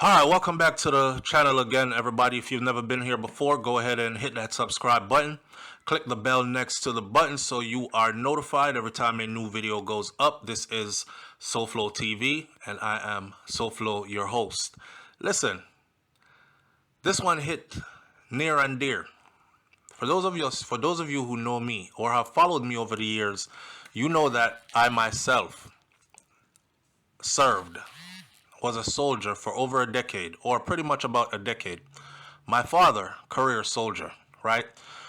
Alright, welcome back to the channel again, everybody. If you've never been here before, go ahead and hit that subscribe button. Click the bell next to the button so you are notified every time a new video goes up. This is SouFLoTV, and I am SouFlo, your host. Listen, this one hit near and dear. For those of you who know me or have followed me over the years, you know that I myself was a soldier for over a decade, or pretty much about a decade. My father, career soldier, right?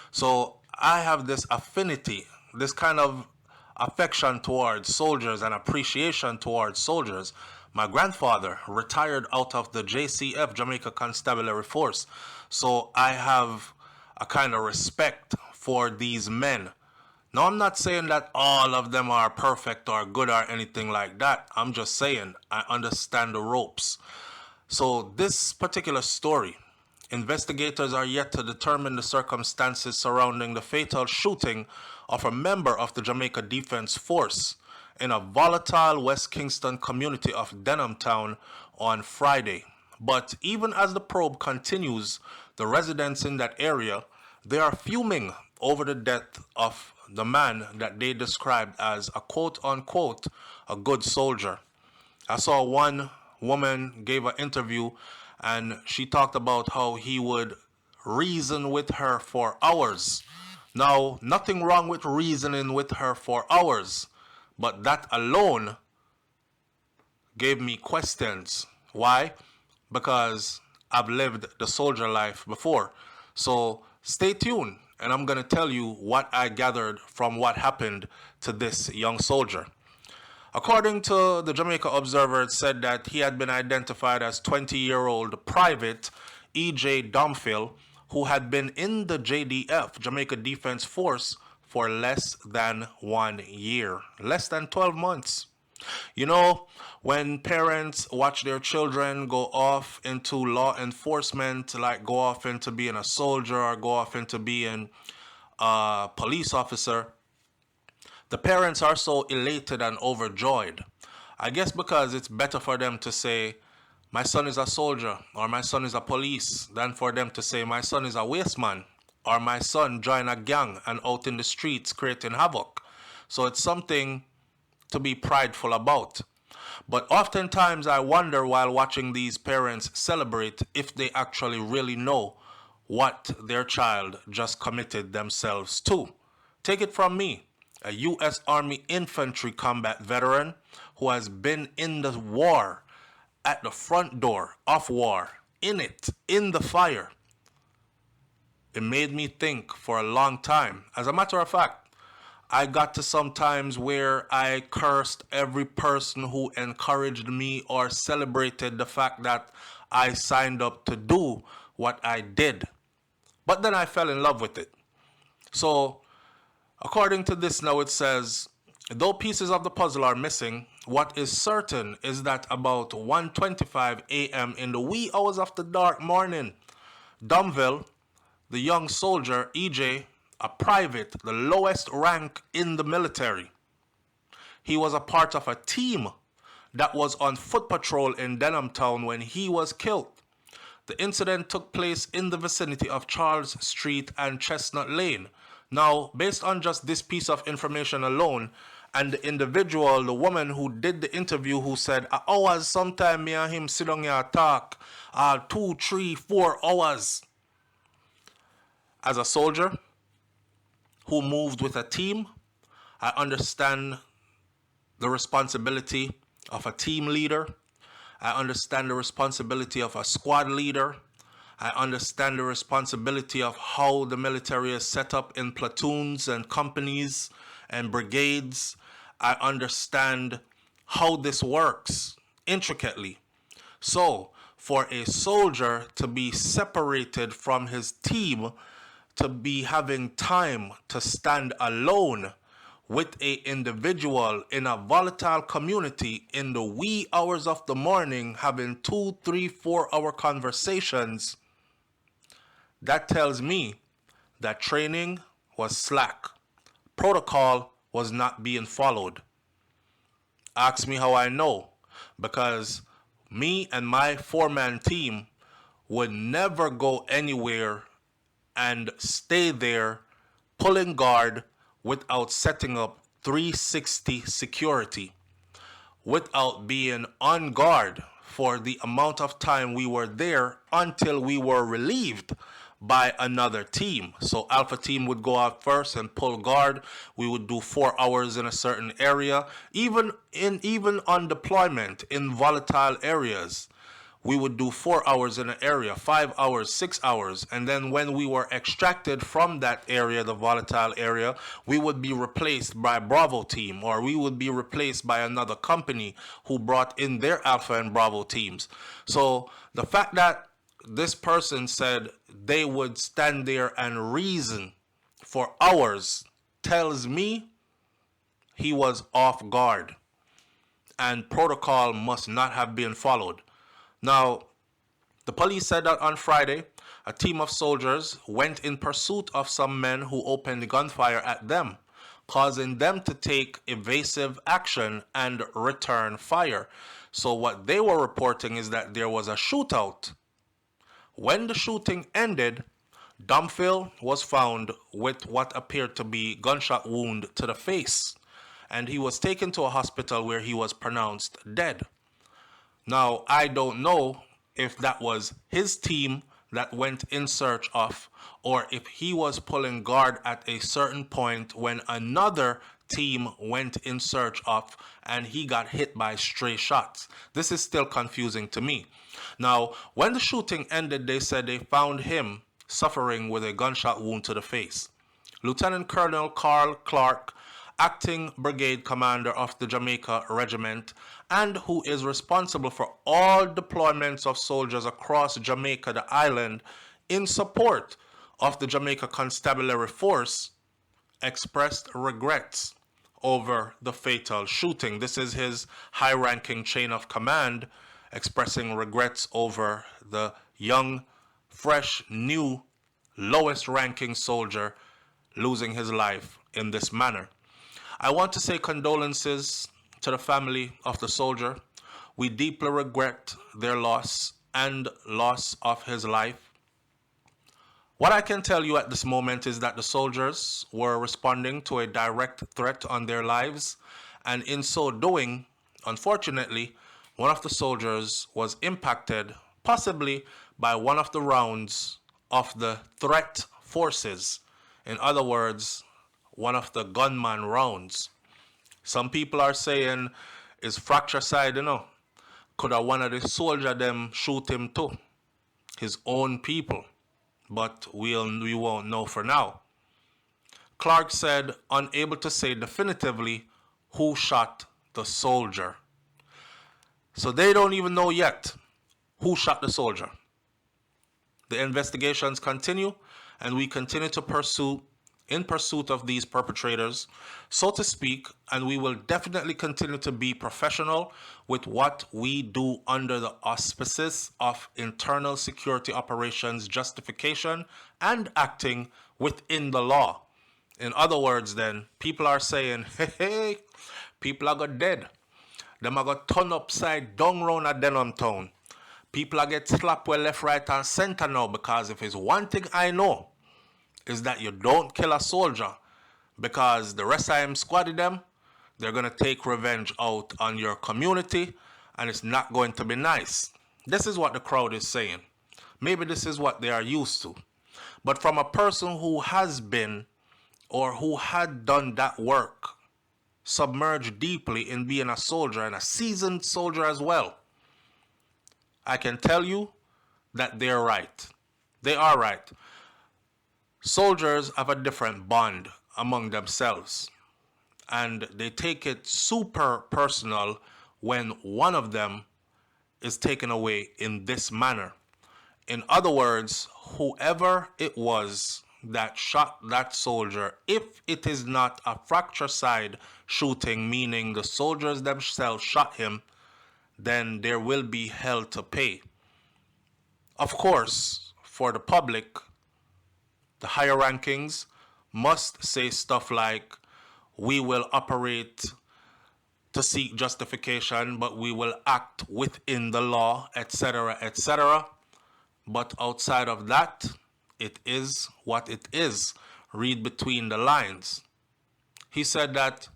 So I have this affinity, this kind of affection towards soldiers and appreciation towards soldiers. My grandfather retired out of the JCF, Jamaica Constabulary Force. So I have a kind of respect for these men. Now, I'm not saying that all of them are perfect or good or anything like that. I'm just saying I understand the ropes. So this particular story, investigators are yet to determine the circumstances surrounding the fatal shooting of a member of the Jamaica Defense Force in a volatile West Kingston community of Denham Town on Friday. But even as the probe continues, the residents in that area, they are fuming over the death of the man that they described as a quote-unquote a good soldier. I saw one woman gave an interview and she talked about how he would reason with her for hours. Now, nothing wrong with reasoning with her for hours, but that alone gave me questions. Why? Because I've lived the soldier life before. So stay tuned, and I'm going to tell you what I gathered from what happened to this young soldier. According to the Jamaica Observer, it said that he had been identified as 20-year-old Private E.J. Domfill, who had been in the JDF, Jamaica Defense Force, for less than 1 year, less than 12 months. You know, when parents watch their children go off into law enforcement, like go off into being a soldier or go off into being a police officer, the parents are so elated and overjoyed. I guess because it's better for them to say, my son is a soldier or my son is a police, than for them to say, my son is a wasteman or my son joined a gang and out in the streets creating havoc. So it's something to be prideful about. But oftentimes I wonder while watching these parents celebrate if they actually really know what their child just committed themselves to. Take it from me, a U.S. Army infantry combat veteran who has been in the war, at the front door of war, in it, in the fire. It made me think for a long time. As a matter of fact, I got to some times where I cursed every person who encouraged me or celebrated the fact that I signed up to do what I did. But then I fell in love with it. So, according to this now, it says, though pieces of the puzzle are missing, what is certain is that about 1:25 a.m. in the wee hours of the dark morning, Domville, the young soldier, EJ, a private, the lowest rank in the military. He was a part of a team that was on foot patrol in Denham Town when he was killed. The incident took place in the vicinity of Charles Street and Chestnut Lane. Now, based on just this piece of information alone, and the individual, the woman who did the interview, who said, hours, sometime me and him sit down here talk, 2, 3, 4 hours. As a soldier who moved with a team, I understand the responsibility of a team leader. I understand the responsibility of a squad leader. I understand the responsibility of how the military is set up in platoons and companies and brigades. I understand how this works intricately. So, for a soldier to be separated from his team, to be having time to stand alone with a individual in a volatile community in the wee hours of the morning, having 2, 3, 4 hour conversations, that tells me that training was slack. Protocol was not being followed. Ask me how I know, because me and my four-man team would never go anywhere and stay there pulling guard without setting up 360 security, without being on guard for the amount of time we were there until we were relieved by another team. So Alpha team would go out first and pull guard. We would do 4 hours in a certain area, even on deployment in volatile areas. We would do 4 hours in an area, 5 hours, 6 hours, and then when we were extracted from that area, the volatile area, we would be replaced by Bravo team, or we would be replaced by another company who brought in their Alpha and Bravo teams. So the fact that this person said they would stand there and reason for hours tells me he was off guard and protocol must not have been followed. Now, the police said that on Friday, a team of soldiers went in pursuit of some men who opened gunfire at them, causing them to take evasive action and return fire. So what they were reporting is that there was a shootout. When the shooting ended, Dumfield was found with what appeared to be gunshot wound to the face, and he was taken to a hospital where he was pronounced dead. Now, I don't know if that was his team that went in search of, or if he was pulling guard at a certain point when another team went in search of and he got hit by stray shots. This is still confusing to me. Now, when the shooting ended, they said they found him suffering with a gunshot wound to the face. Lieutenant Colonel Carl Clark, acting brigade commander of the Jamaica Regiment, and who is responsible for all deployments of soldiers across Jamaica, the island, in support of the Jamaica Constabulary Force, expressed regrets over the fatal shooting. This is his high-ranking chain of command expressing regrets over the young, fresh, new, lowest-ranking soldier losing his life in this manner. I want to say condolences to the family of the soldier. We deeply regret their loss and loss of his life. What I can tell you at this moment is that the soldiers were responding to a direct threat on their lives, and in so doing, unfortunately, one of the soldiers was impacted, possibly by one of the rounds of the threat forces. In other words, one of the gunman rounds. Some people are saying it's fracture side, Could have one of the soldier them shoot him too. His own people. But we won't know for now. Clark said, unable to say definitively who shot the soldier. So they don't even know yet who shot the soldier. The investigations continue, and we continue to in pursuit of these perpetrators, so to speak, and we will definitely continue to be professional with what we do under the auspices of internal security operations justification and acting within the law. In other words, then, people are saying, hey, people are got dead. Them are got turn upside down round at Denham Town. People are get slapped well, left, right, and center now, because if it's one thing I know, is that you don't kill a soldier, because the rest of them squad them, they're going to take revenge out on your community, and it's not going to be nice. This is what the crowd is saying. Maybe this is what they are used to. But from a person who has been or who had done that work, submerged deeply in being a soldier and a seasoned soldier as well, I can tell you that they're right. They are right. Soldiers have a different bond among themselves, and they take it super personal when one of them is taken away in this manner. In other words, whoever it was that shot that soldier, if it is not a fracture side shooting, meaning the soldiers themselves shot him, then there will be hell to pay. Of course, for the public, the higher rankings must say stuff like, we will operate to seek justification, but we will act within the law, etc., etc. But outside of that, it is what it is. Read between the lines. He said that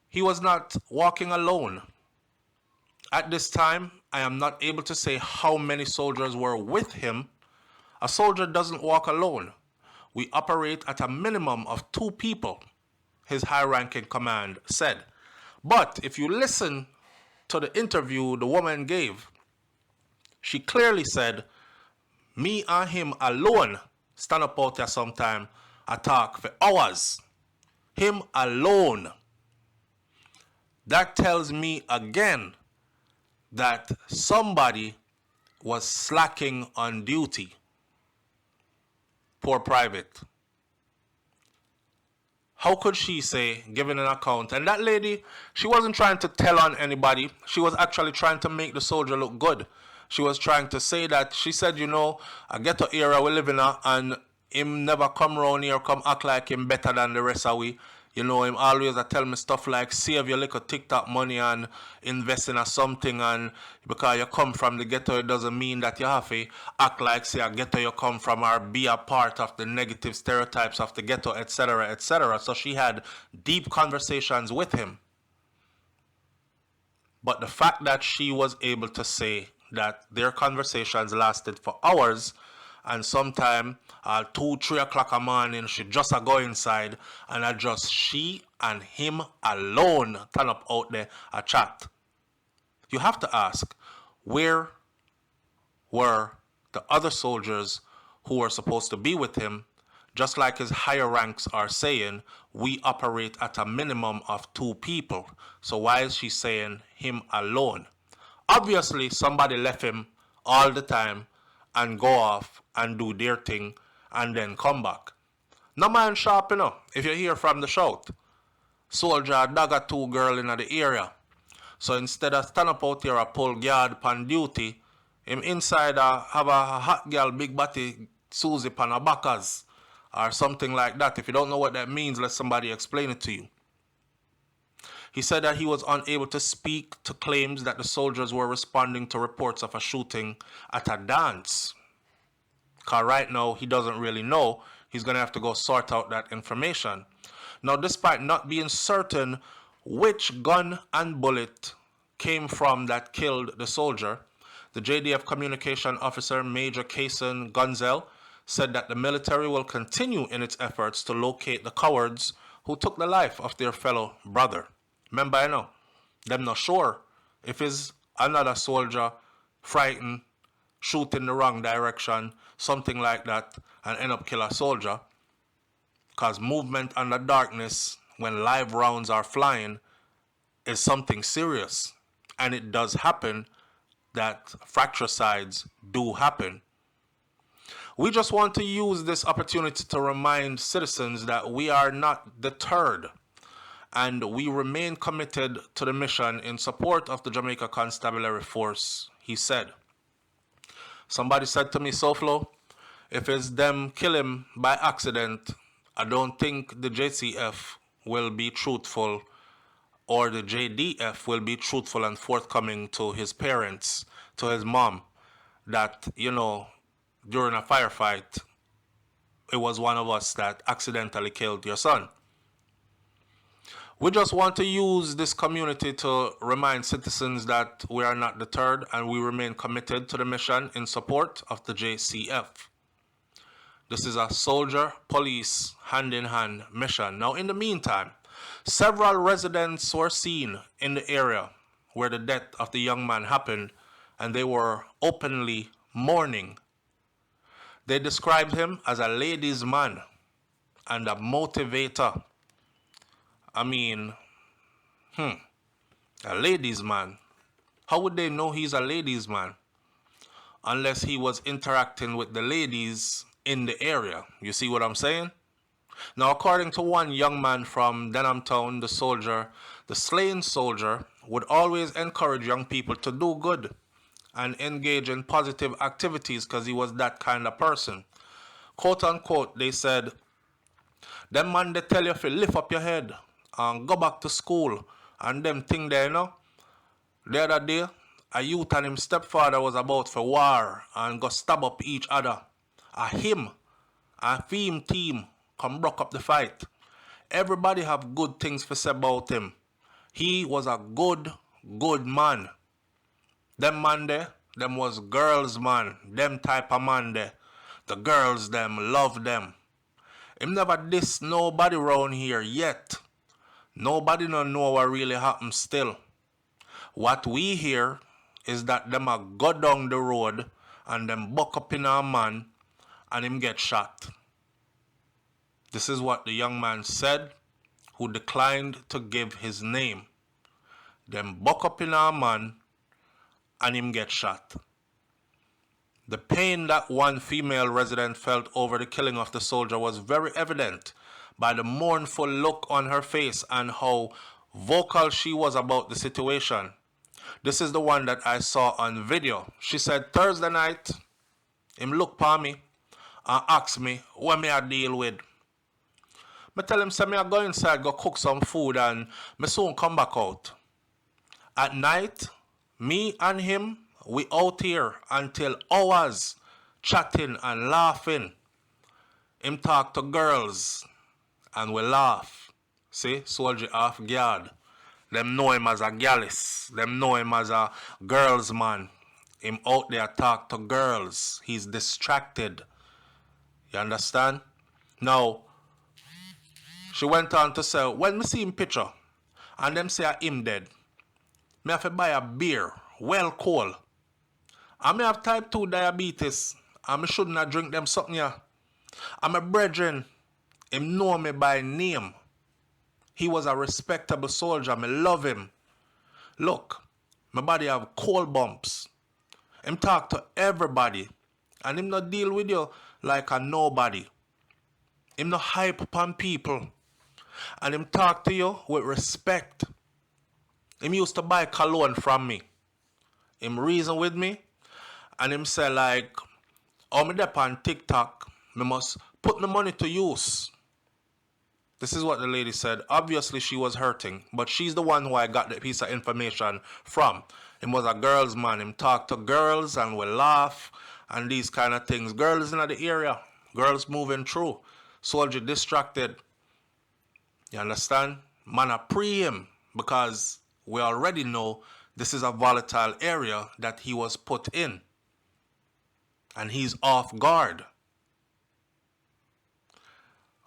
he was not walking alone. At this time, I am not able to say how many soldiers were with him. A soldier doesn't walk alone. We operate at a minimum of 2 people, his high-ranking command said. But if you listen to the interview the woman gave, she clearly said, me and him alone stand up out there sometime, I talk for hours. Him alone. That tells me again that somebody was slacking on duty. Poor private. How could she say, giving an account? And that lady, she wasn't trying to tell on anybody. She was actually trying to make the soldier look good. She was trying to say that, she said, you know, a ghetto era we live in, and him never come round here, come act like him better than the rest of we. You know, him always tell me stuff like, save your little TikTok money and invest in a something, and because you come from the ghetto, it doesn't mean that you have to act like, say, a ghetto you come from, or be a part of the negative stereotypes of the ghetto, etc., etc. So she had deep conversations with him. But the fact that she was able to say that their conversations lasted for hours, and sometime 2, 3 o'clock a morning, she just a go inside, and I just she and him alone turn up out there a chat. You have to ask, where were the other soldiers who were supposed to be with him? Just like his higher ranks are saying, we operate at a minimum of 2 people. So why is she saying him alone? Obviously, somebody left him all the time and go off and do their thing and then come back. No man sharp, you know, if you hear from the shout. Soldier dagger 2 girl in the area. So instead of stand up out here a pull guard pan duty, him inside have a hot girl, big body Susie pan a backers or something like that. If you don't know what that means, let somebody explain it to you. He said that he was unable to speak to claims that the soldiers were responding to reports of a shooting at a dance. Because right now, he doesn't really know. He's going to have to go sort out that information. Now, despite not being certain which gun and bullet came from that killed the soldier, the JDF communication officer, Major Kason Gunzel, said that the military will continue in its efforts to locate the cowards who took the life of their fellow brother. Remember, you know, them not sure if it's another soldier frightened, shoot in the wrong direction, something like that, and end up kill a soldier. Because movement under darkness, when live rounds are flying, is something serious. And it does happen that fratricides do happen. We just want to use this opportunity to remind citizens that we are not deterred, and we remain committed to the mission in support of the Jamaica Constabulary Force, he said. Somebody said to me, SouFLo, if it's them kill him by accident, I don't think the JCF will be truthful, or the JDF will be truthful and forthcoming to his parents, to his mom, that, you know, during a firefight, it was one of us that accidentally killed your son. We just want to use this community to remind citizens that we are not deterred and we remain committed to the mission in support of the JCF. This is a soldier-police hand-in-hand mission. Now, in the meantime, several residents were seen in the area where the death of the young man happened, and they were openly mourning. They described him as a ladies' man and a motivator. I mean, a ladies' man. How would they know he's a ladies' man? Unless he was interacting with the ladies in the area. You see what I'm saying? Now, according to one young man from Denham Town, the slain soldier would always encourage young people to do good and engage in positive activities because he was that kind of person. Quote unquote, they said, them man they tell you if you lift up your head and go back to school And them thing there, you know. The other day, a youth and him stepfather was about for war and go stab up each other. Him and him team come broke up the fight. Everybody have good things to say about him. He was a good man. Them man there, them was girls man. Them type of man there. The girls them love them. Him never diss nobody round here yet. Nobody don't know what really happened still. What we hear is that them a go down the road and them buck up in a man and him get shot. This is what the young man said, who declined to give his name. Them buck up in a man and him get shot. The pain that one female resident felt over the killing of the soldier was very evident by the mournful look on her face and how vocal she was about the situation. This is the one that I saw on video. She said, Thursday night, him look pa me and ask me what me I deal with. Me tell him, say me I go inside, go cook some food and me soon come back out. At night, me and him, we out here until hours, chatting and laughing. Him talk to girls and we laugh. See, soldier off guard. Them know him as a gallus. Them know him as a girls man. Him out there talk to girls. He's distracted. You understand? Now, she went on to say, when me see him picture, and them say him dead, me have to buy a beer, well cold. I may have type 2 diabetes, and me shouldn't have drink them something here. And my brethren, him know me by name. He was a respectable soldier. Me love him. Look, my body have cold bumps. Him talk to everybody. And him not deal with you like a nobody. Him not hype upon people. And him talk to you with respect. Him used to buy cologne from me. Him reason with me. And him say like, oh me dep on TikTok, me must put my money to use. This is what the lady said. Obviously, she was hurting, but she's the one who I got the piece of information from. Him was a girls man. Him talk to girls and we laugh and these kind of things. Girls in the area. Girls moving through. Soldier distracted. You understand? Man, I pre him because we already know this is a volatile area that he was put in. And he's off guard.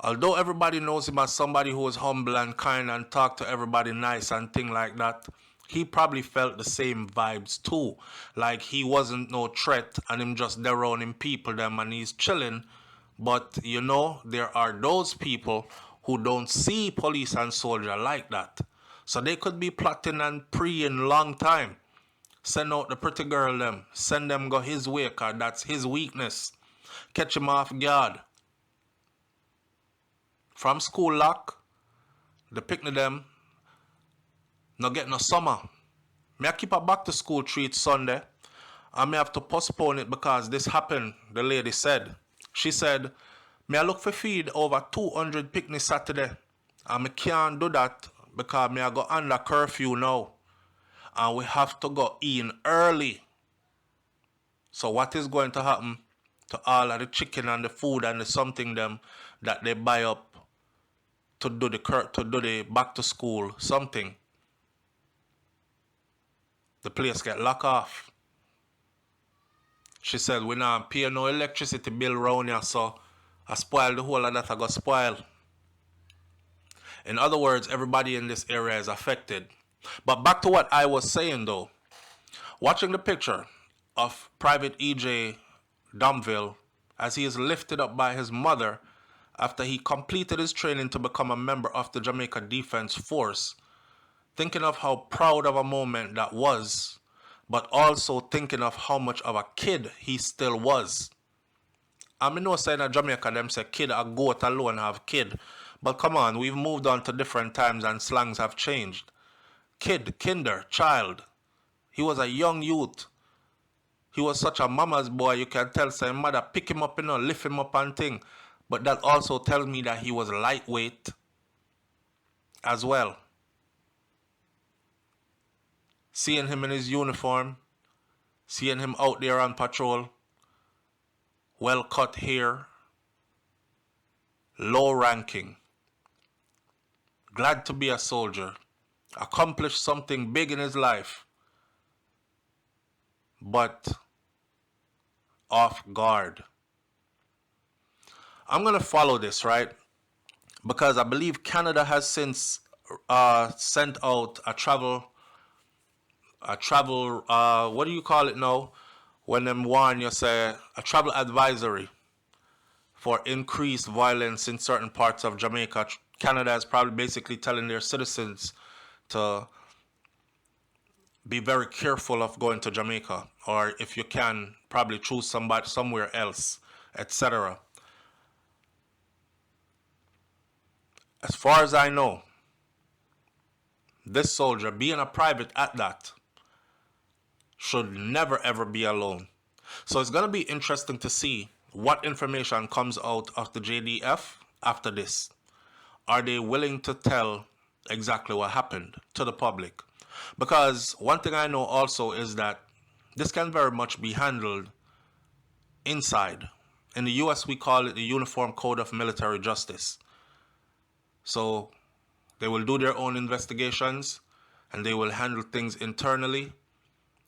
Although everybody knows him as somebody who is humble and kind and talk to everybody nice and thing like that, he probably felt the same vibes too. Like he wasn't no threat and him just there around him people them and he's chilling. But you know, there are those people who don't see police and soldier like that. So they could be plotting and preying long time. Send out the pretty girl them. Send them go his way cause that's his weakness. Catch him off guard. From school lock, the picnic them, no get no summer. Me I keep a back to school treat Sunday, and me have to postpone it because this happened, the lady said. She said, me I look for feed over 200 picnic Saturday, and me can't do that because me I go under curfew now, and we have to go in early. So what is going to happen to all of the chicken and the food and the something them that they buy up to do the back to school something? The place get locked off. She said we not pay no electricity bill round here, so I spoil the whole of that I got spoil. In other words, everybody in this area is affected. But back to what I was saying though. Watching the picture of Private E.J. Domville as he is lifted up by his mother after he completed his training to become a member of the Jamaica Defense Force, thinking of how proud of a moment that was, but also thinking of how much of a kid he still was. I mean, no saying in Jamaica, them say kid a goat alone have kid. But come on, we've moved on to different times and slangs have changed. Kid, kinder, child. He was a young youth. He was such a mama's boy, you can tell, say mother pick him up, lift him up and thing. But that also tells me that he was lightweight as well. seeing him in his uniform, seeing him out there on patrol, well cut hair, low ranking, glad to be a soldier, accomplished something big in his life, but off guard. I'm going to follow this, right? Because I believe Canada has since sent out a travel, what do you call it now? When them warn you, say, a travel advisory for increased violence in certain parts of Jamaica. Canada is probably basically telling their citizens to be very careful of going to Jamaica, or if you can, probably choose somebody somewhere else, etc. As far as I know, this soldier, being a private at that, should never ever be alone. So it's going to be interesting to see what information comes out of the JDF after this. Are they willing to tell exactly what happened to the public? Because one thing I know also is that this can very much be handled inside. In the US, we call it the Uniform Code of Military Justice. So they will do their own investigations and they will handle things internally.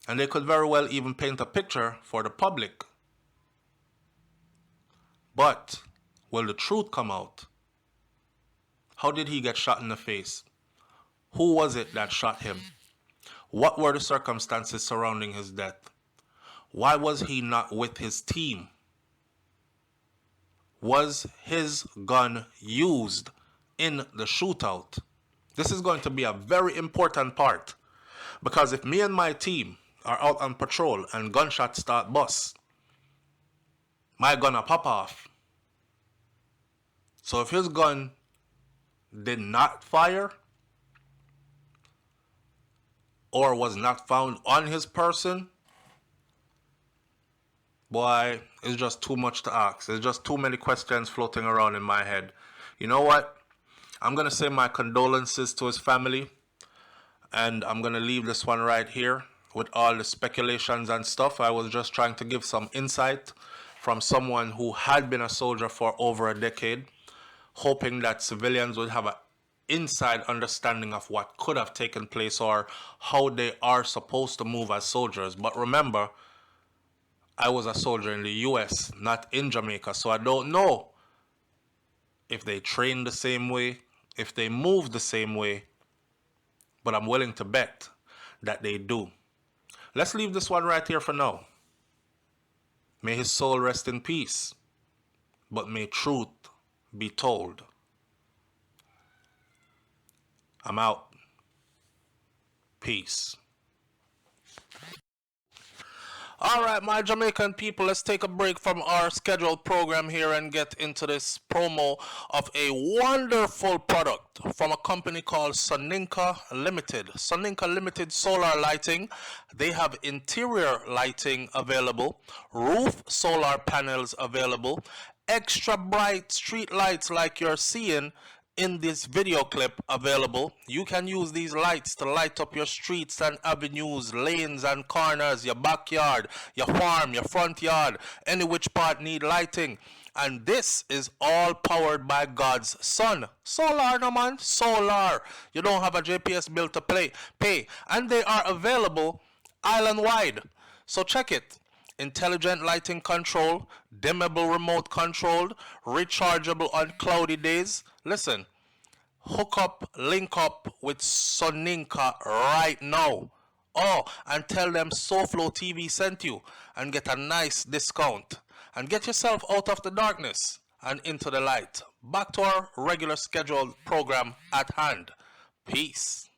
And they could very well even paint a picture for the public. But will the truth come out? How did he get shot in the face? Who was it that shot him? What were the circumstances surrounding his death? Why was he not with his team? Was his gun used in the shootout? This is going to be a very important part, because if me and my team are out on patrol and gunshots start bust, my gun will pop off. So if his gun did not fire or was not found on his person, boy, it's just too much to ask. There's just too many questions floating around in my head. You know what? I'm going to say my condolences to his family, and I'm going to leave this one right here with all the speculations and stuff. I was just trying to give some insight from someone who had been a soldier for over a decade, hoping that civilians would have an inside understanding of what could have taken place or how they are supposed to move as soldiers. But remember, I was a soldier in the US, not in Jamaica, so I don't know if they train the same way, if they move the same way, but I'm willing to bet that they do. Let's leave this one right here for now. May his soul rest in peace, but may truth be told. I'm out. Peace. All right, my Jamaican people, let's take a break from our scheduled program here and get into this promo of a wonderful product from a company called Soninka Limited. Soninka Limited Solar Lighting. They have interior lighting available, roof solar panels available, extra bright street lights like you're seeing in this video clip available. You can use these lights to light up your streets and avenues, lanes and corners, your backyard, your farm, your front yard, any which part need lighting. And this is all powered by God's Son. Solar, no man, solar. You don't have a JPS bill to pay. And they are available island-wide. So check it. Intelligent lighting control, dimmable remote controlled, rechargeable on cloudy days. Listen, hook up, link up with Soninka right now. Oh, and tell them SouFLoTV sent you and get a nice discount. And get yourself out of the darkness and into the light. Back to our regular scheduled program at hand. Peace.